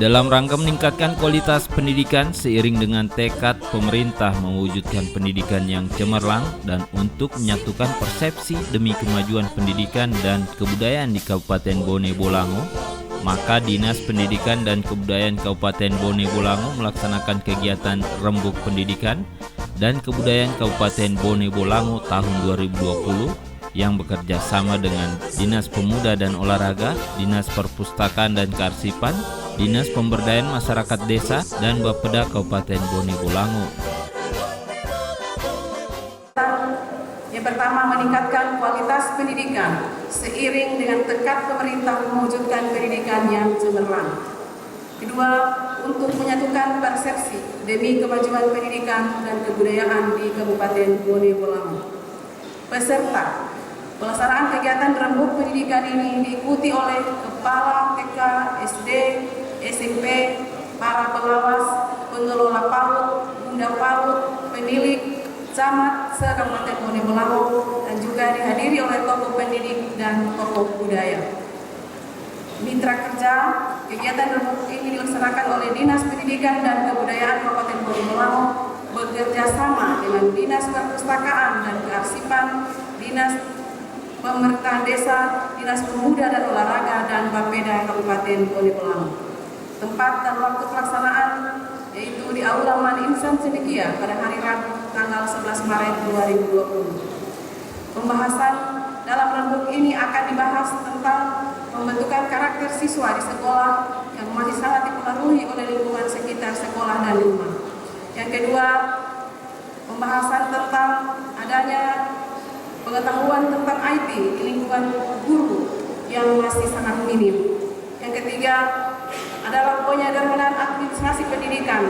Dalam rangka meningkatkan kualitas pendidikan seiring dengan tekad pemerintah mewujudkan pendidikan yang cemerlang dan untuk menyatukan persepsi demi kemajuan pendidikan dan kebudayaan di Kabupaten Bone Bolango, maka Dinas Pendidikan dan Kebudayaan Kabupaten Bone Bolango melaksanakan kegiatan Rembuk Pendidikan dan Kebudayaan Kabupaten Bone Bolango tahun 2020 yang bekerja sama dengan Dinas Pemuda dan Olahraga, Dinas Perpustakaan dan Kearsipan, Dinas Pemberdayaan Masyarakat Desa, dan Bapeda Kabupaten Bone Bolango. Yang pertama, meningkatkan kualitas pendidikan seiring dengan tekad pemerintah mewujudkan pendidikan yang cemerlang. Kedua, untuk menyatukan persepsi demi kemajuan pendidikan dan kebudayaan di Kabupaten Bone Bolango. Peserta pelaksanaan kegiatan Rembuk Pendidikan ini diikuti oleh Kepala TK, SD, SMP, para pengawas, pengelola PAUD, Bunda PAUD, penilik, camat se-Kabupaten Bone Bolango, dan juga dihadiri oleh tokoh pendidik dan tokoh budaya. Mitra kerja, kegiatan Rembuk ini dilaksanakan oleh Dinas Pendidikan dan Kebudayaan Kabupaten Bone Bolango bekerja sama dengan Dinas Perpustakaan dan Kearsipan, Dinas Pemerintahan Desa, Dinas Pemuda dan Olahraga, dan Bapeda Kabupaten Bone Bolango. Tempat dan waktu pelaksanaan yaitu di Aula Man Insan Cendekia pada hari Rabu tanggal 11 Maret 2020. Pembahasan dalam rembuk ini akan dibahas tentang pembentukan karakter siswa di sekolah yang masih sangat dipengaruhi oleh lingkungan sekitar sekolah dan rumah. Yang kedua, pembahasan tentang adanya pengetahuan tentang IT di lingkungan guru yang masih sangat minim. Yang ketiga adalah penyederhanaan administrasi pendidikan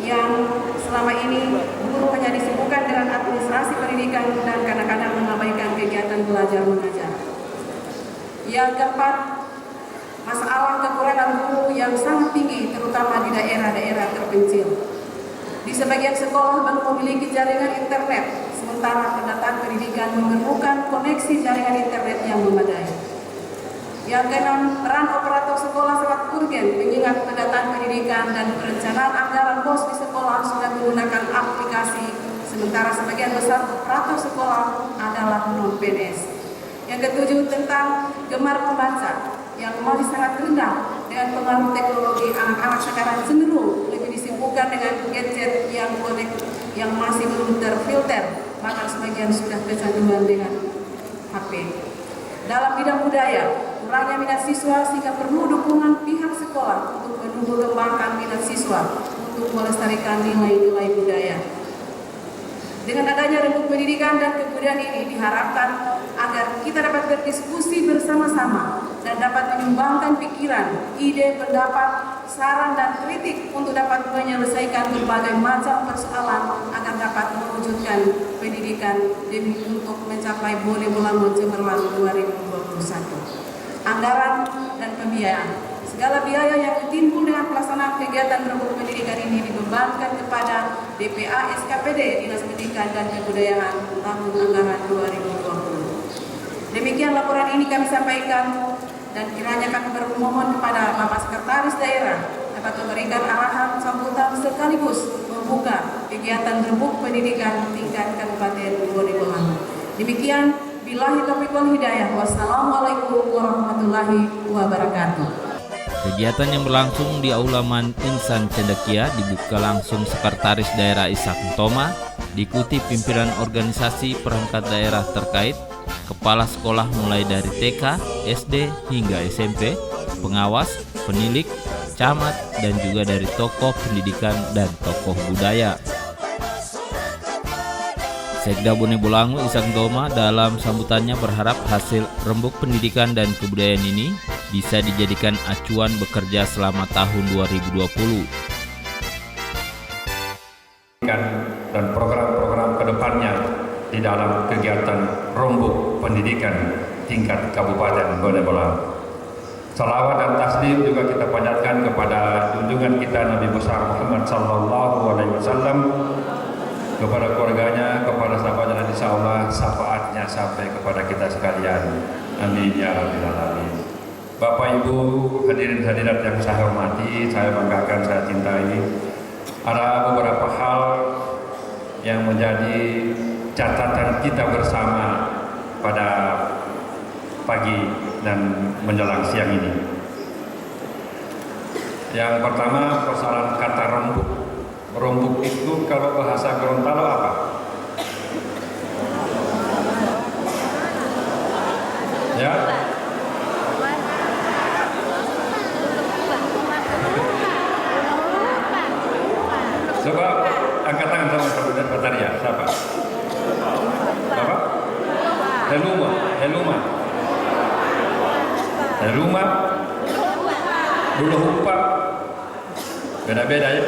yang selama ini guru hanya disibukkan dengan administrasi pendidikan dan kadang-kadang mengabaikan kegiatan belajar mengajar. Yang keempat, masalah kekurangan guru yang sangat tinggi terutama di daerah-daerah terpencil. Di sebagian sekolah baru memiliki jaringan internet, sementara pendataan pendidikan memerlukan koneksi jaringan internet yang memadai. Yang keenam, peran operator sekolah sangat urgen mengingat pendataan pendidikan dan perencanaan anggaran BOS di sekolah sudah menggunakan aplikasi, sementara sebagian besar operator sekolah adalah non-PNS. Yang ketujuh, tentang gemar membaca yang masih sangat rendah dengan pengaruh teknologi. Anak-anak sekarang cenderung lebih disibukkan dengan gadget yang masih belum terfilter, bahkan sebagian sudah kecanduan dengan HP. Dalam bidang budaya, kurangnya minat siswa sehingga perlu dukungan pihak sekolah untuk menumbuh kembangkan minat siswa untuk melestarikan nilai-nilai budaya. Dengan adanya Rembuk Pendidikan dan Kebudayaan ini diharapkan agar kita dapat berdiskusi bersama-sama dan dapat menyumbangkan pikiran, ide, pendapat, saran, dan kritik untuk dapat menyelesaikan berbagai macam persoalan agar dapat mewujudkan pendidikan demi untuk mencapai Bone Bolango Cemerlang 2021. Anggaran dan pembiayaan. Segala biaya yang timbul dengan pelaksanaan kegiatan Rembuk Pendidikan ini dibebankan kepada DPA SKPD Dinas Pendidikan dan Kebudayaan tahun anggaran 2020. Demikian laporan ini kami sampaikan, dan kiranya kami bermohon kepada Bapak Sekretaris Daerah dapat memberikan arahan sambutan sekaligus membuka kegiatan Rembuk Pendidikan tingkat Kabupaten Bone Bolango. Demikian, billahi taufiq wal hidayah. Wassalamualaikum warahmatullahi wabarakatuh. Kegiatan yang berlangsung di Aula Man Insan Cendekia dibuka langsung Sekretaris Daerah Ishak Ntoma, diikuti pimpinan organisasi perangkat daerah terkait, kepala sekolah mulai dari TK, SD hingga SMP, pengawas, penilik, camat, dan juga dari tokoh pendidikan dan tokoh budaya. Sekda Bone Bolango Ishak Ntoma dalam sambutannya berharap hasil Rembuk Pendidikan dan Kebudayaan ini bisa dijadikan acuan bekerja selama tahun 2020. Dan program-program kedepannya di dalam kegiatan Rembuk Pendidikan tingkat Kabupaten Bone Bolango. Salawat dan taslim juga kita panjatkan kepada junjungan kita Nabi besar Muhammad SAW, kepada keluarganya, kepada sahabatnya, dan insya Allah syafaatnya sampai kepada kita sekalian. Amin ya rabbal alamin. Bapak Ibu hadirin hadirat yang saya hormati, saya banggakan, saya cintai. Ada beberapa hal yang menjadi catatan kita bersama pada pagi dan menjelang siang ini. Yang pertama persoalan kata rembuk. Rembuk itu kalau bahasa Gorontalo apa? Ya? Coba angkat tangan sama saudara Bataria. Siapa? Apa? Heluma. Heluma. Heluma. Dulu hupa. Beda-beda ya.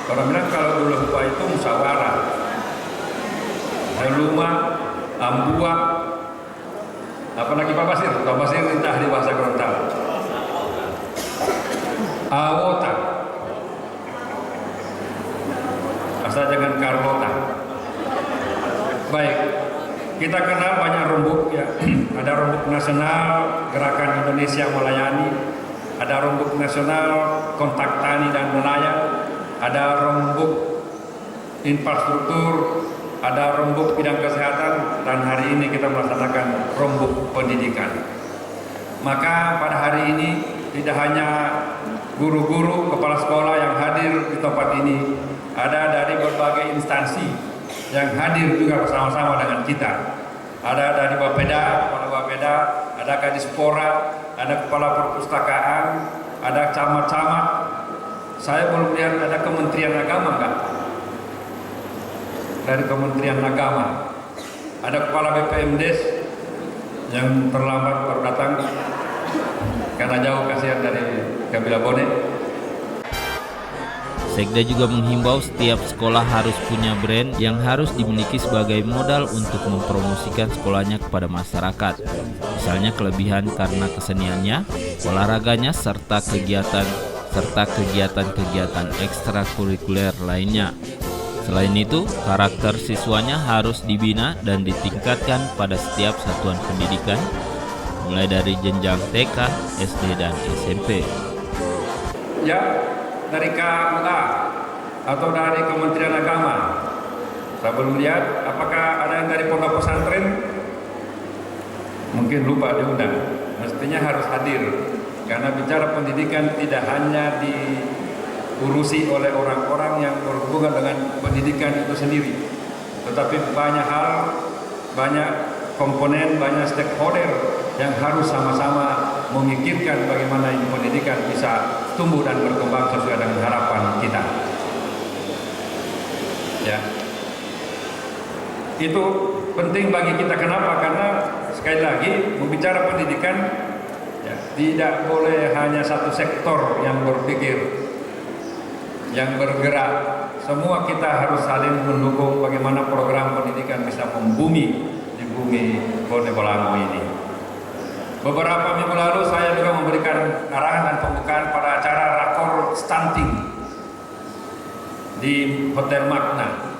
Orang bilang kalau dulu hupa itu musyawarah. Heluma, ambua. Apalagi Pak Basir? Pak Basir entah di bahasa Gorontalo. Awota. Asal jangan Carlota. Baik, kita kenal banyak rembuk ya. Ada rembuk nasional Gerakan Indonesia Melayani, ada rembuk nasional Kontak Tani dan Nelayan, ada rembuk infrastruktur, ada rembuk bidang kesehatan, dan hari ini kita melaksanakan rembuk pendidikan. Maka pada hari ini tidak hanya guru-guru, kepala sekolah yang hadir di tempat ini, ada dari berbagai instansi yang hadir juga bersama-sama dengan kita. Ada dari Bapeda, kepala Bapeda, ada Kadispora, ada kepala perpustakaan, ada camat-camat. Saya belum lihat ada Kementerian Agama enggak? Dari Kementerian Agama. Ada kepala BPMDes yang terlambat baru datang karena jauh, kasihan dari Kabila Bone. Sekda juga menghimbau setiap sekolah harus punya brand yang harus dimiliki sebagai modal untuk mempromosikan sekolahnya kepada masyarakat. Misalnya kelebihan karena keseniannya, olahraganya, serta kegiatan-kegiatan ekstrakurikuler lainnya. Selain itu, karakter siswanya harus dibina dan ditingkatkan pada setiap satuan pendidikan, mulai dari jenjang TK, SD, dan SMP. Ya, dari KUA atau dari Kementerian Agama. Saya belum lihat apakah ada yang dari pondok pesantren. Mungkin lupa diundang. Mestinya harus hadir, karena bicara pendidikan tidak hanya diurusi oleh orang-orang yang berhubungan dengan pendidikan itu sendiri, tetapi banyak hal, banyak komponen, banyak stakeholder yang harus sama-sama memikirkan bagaimana ini pendidikan bisa tumbuh dan berkembang sesuai dengan harapan kita. Ya, itu penting bagi kita. Kenapa? Karena sekali lagi membicara pendidikan, ya, tidak boleh hanya satu sektor yang berpikir, yang bergerak. Semua kita harus saling mendukung bagaimana program pendidikan bisa membumi di bumi Bone Bolango ini. Beberapa minggu lalu saya juga memberikan arahan dan pembukaan pada acara rakor stunting di Hotel Magna.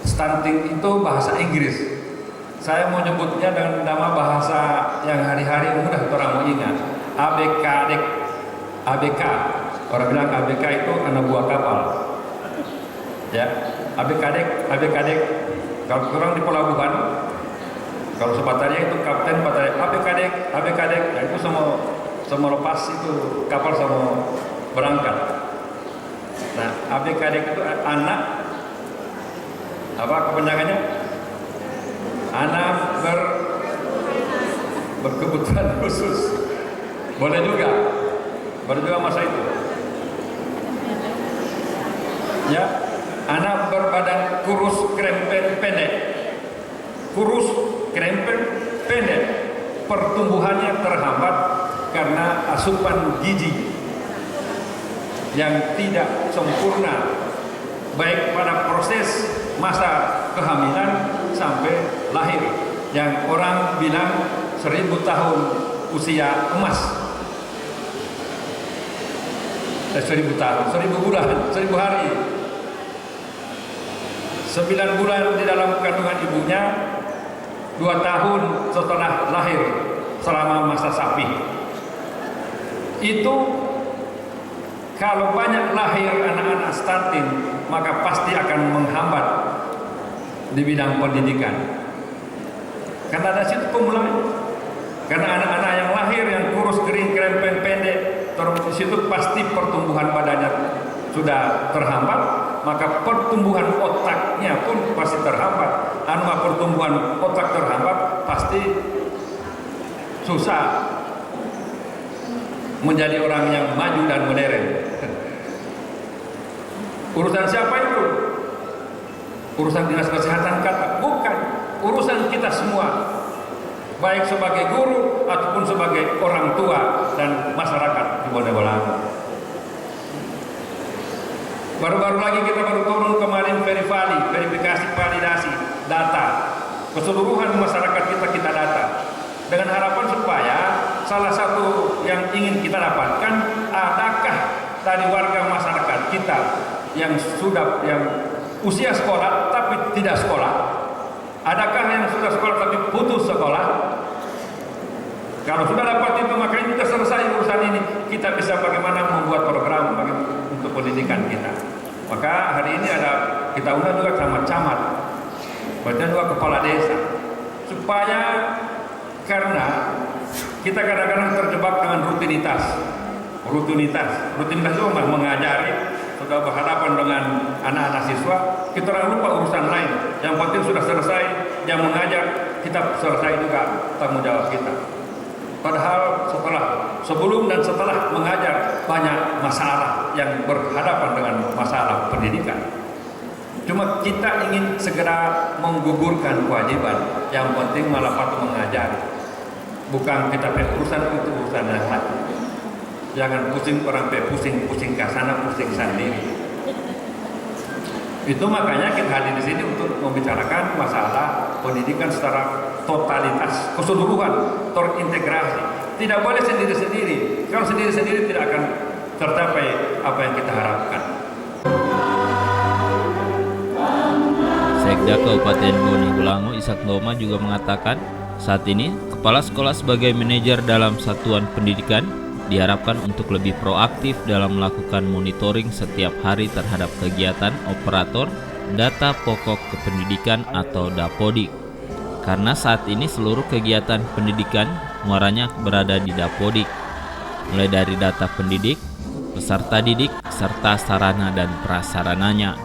Stunting itu bahasa Inggris. Saya mau nyebutnya dengan nama bahasa yang hari-hari mudah orang mau ingat. ABK-dek. ABK. Orang bilang ABK itu anak buah kapal. Ya, ABK-dek, ABK-dek. Kalau orang di pelabuhan, kalau sebatarnya itu kapten batarnya ABK-dek, ABK-dek. Nah, itu semua lepas itu kapal sama berangkat. Nah, ABK-dek itu anak apa kepanjangannya? Anak berkebutuhan khusus. Boleh juga masa itu. Ya, anak berbadan kurus, krempeng, pendek. Kurus, krempeng, pendek. Pertumbuhannya terhambat karena asupan gizi yang tidak sempurna, baik pada proses masa kehamilan sampai lahir, yang orang bilang 1000 tahun usia emas. 1000 tahun, 1000 bulan, 1000 hari. 9 bulan di dalam kandungan ibunya, 2 tahun setelah lahir selama masa sapi. Itu kalau banyak lahir anak-anak stunting, maka pasti akan menghambat di bidang pendidikan. Karena dari situ pemulanya. Karena anak-anak yang lahir yang kurus, kering, kerempeng, pendek, terus di situ pasti pertumbuhan badannya sudah terhambat, maka pertumbuhan otaknya pun pasti terhambat. Pertumbuhan otak terhambat, pasti susah menjadi orang yang maju dan modern. Urusan siapa itu? Urusan dinas kesehatan kata? Bukan. Urusan kita semua, baik sebagai guru ataupun sebagai orang tua dan masyarakat di Bonebolango. Baru-baru lagi kita baru turun kemarin verifikasi validasi data keseluruhan masyarakat kita data dengan harapan supaya salah satu yang ingin kita dapatkan, adakah dari warga masyarakat kita yang usia sekolah tapi tidak sekolah, adakah yang sudah sekolah tapi putus sekolah. Kalau sudah dapat itu, maka kita selesai urusan ini, kita bisa bagaimana membuat program untuk pendidikan kita. Maka hari ini kita undang juga camat-camat, dan juga kepala desa, supaya karena kita kadang-kadang terjebak dengan rutinitas itu mengajari, sudah berhadapan dengan anak-anak siswa, kita lupa urusan lain. Yang penting sudah selesai, yang mengajar, kita selesai juga tanggung jawab kita. Padahal sebelum dan setelah mengajar banyak masalah yang berhadapan dengan masalah pendidikan. Cuma kita ingin segera menggugurkan kewajiban, yang penting malah patuh mengajar. Bukan kita urusan itu urusan yang lain. Jangan pusing orang pusing ke sana, pusing sendiri. Itu makanya kita hadir di sini untuk membicarakan masalah pendidikan secara totalitas, keseluruhan, terintegrasi. Tidak boleh sendiri-sendiri. Kalau sendiri-sendiri tidak akan tercapai apa yang kita harapkan. Sekda Kabupaten Bonebolango Ishak Ndoma juga mengatakan, saat ini kepala sekolah sebagai manajer dalam satuan pendidikan diharapkan untuk lebih proaktif dalam melakukan monitoring setiap hari terhadap kegiatan operator data pokok kependidikan atau Dapodik. Karena saat ini seluruh kegiatan pendidikan muaranya berada di Dapodik, mulai dari data pendidik, peserta didik, serta sarana dan prasarananya.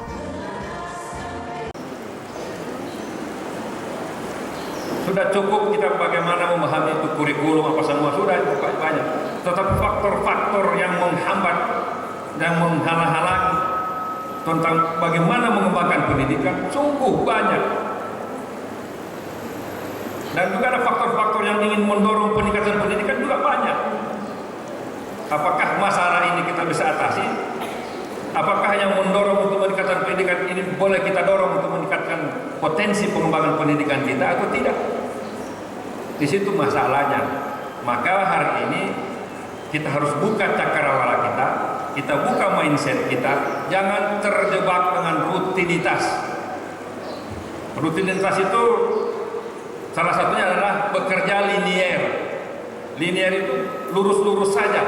Sudah cukup kita bagaimana memahami itu kurikulum apa semua, sudah cukup banyak. Tetapi faktor-faktor yang menghambat dan menghalang-halangi tentang bagaimana mengembangkan pendidikan sungguh banyak. Dan juga ada faktor-faktor yang ingin mendorong peningkatan pendidikan juga banyak. Apakah masalah ini kita bisa atasi? Apakah yang mendorong untuk meningkatkan pendidikan ini boleh kita dorong untuk meningkatkan potensi pengembangan pendidikan kita atau tidak? Di situ masalahnya. Maka hari ini kita harus buka cakrawala kita buka mindset kita, jangan terjebak dengan rutinitas. Rutinitas itu salah satunya adalah bekerja linier. Linier itu lurus-lurus saja.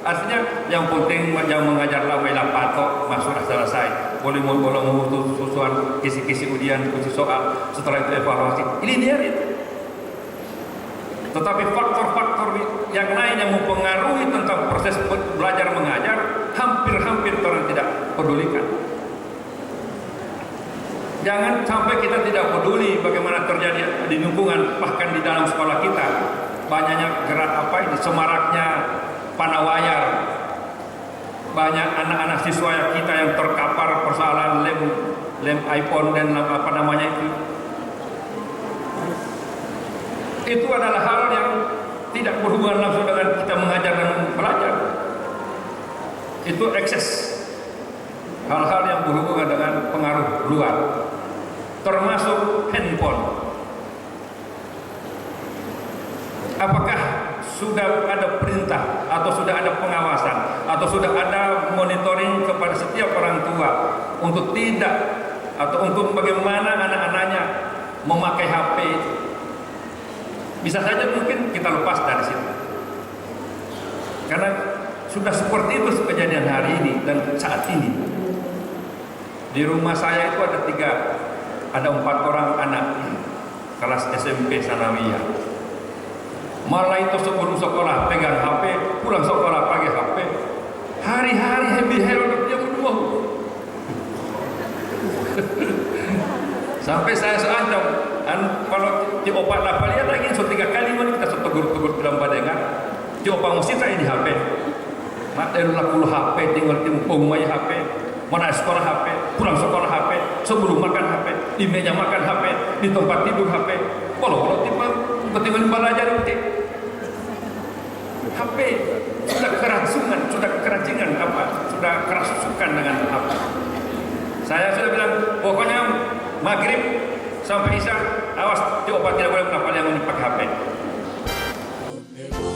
Artinya yang penting yang mengajar lawailah patok, masuk selesai. Boleh mengutus susuan kisi-kisi ujian, kisi soal, setelah itu evaluasi. Linier itu. Tetapi faktor-faktor yang lain yang mempengaruhi tentang proses belajar mengajar hampir orang tidak pedulikan. Jangan sampai kita tidak peduli bagaimana terjadi di lingkungan, bahkan di dalam sekolah kita. Banyaknya gerak semaraknya panawayar. Banyak anak-anak siswa kita yang terkapar persoalan lem iPhone dan apa namanya itu. Itu adalah hal yang tidak berhubungan langsung dengan kita mengajar dan belajar. Itu ekses. Hal-hal yang berhubungan dengan pengaruh luar, termasuk handphone. Apakah sudah ada perintah atau sudah ada pengawasan atau sudah ada monitoring kepada setiap orang tua untuk tidak atau untuk bagaimana anak-anaknya memakai HP Bisa saja mungkin kita lepas dari situ. Karena sudah seperti itu kejadian hari ini dan saat ini. Di rumah saya itu ada 4 orang anak kelas SMP sanawiyah. Malah itu sebelum sekolah pegang HP, pulang sekolah pakai HP. Hari-hari happy hello dia berdua. Sampai saya seancam, kalau di opat lapar dia lagi so 3 kali mana kita so tegur-tegur dalam badengan. Di opat mesti saya di HP. Mak dari lakulah HP, tinggal timpung main HP, mana sekolah HP, pulang sekolah HP, sebelum makan HP, di meja makan HP, di tempat tidur HP. Kalau tiba tinggal belajar nanti. HP sudah kerancingan sudah kerasukan dengan HP. Saya sudah bilang pokoknya maghrib sampai isya awas di obat tidak boleh melakukan yang pakai HP.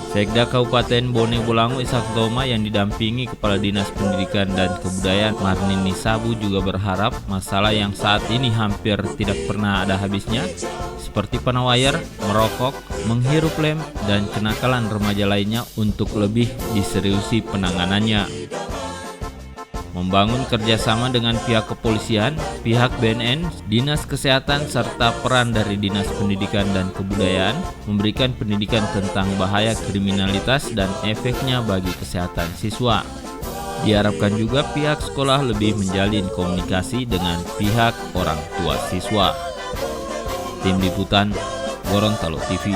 Sekda Kabupaten Bone Bolango Ishak Toma yang didampingi Kepala Dinas Pendidikan dan Kebudayaan Marnini Sabu juga berharap masalah yang saat ini hampir tidak pernah ada habisnya seperti panawayar, merokok, menghirup lem, dan kenakalan remaja lainnya untuk lebih diseriusi penanganannya. Membangun kerjasama dengan pihak kepolisian, pihak BNN, Dinas Kesehatan, serta peran dari Dinas Pendidikan dan Kebudayaan memberikan pendidikan tentang bahaya kriminalitas dan efeknya bagi kesehatan siswa. Diharapkan juga pihak sekolah lebih menjalin komunikasi dengan pihak orang tua siswa. Tim Liputan Gorontalo TV.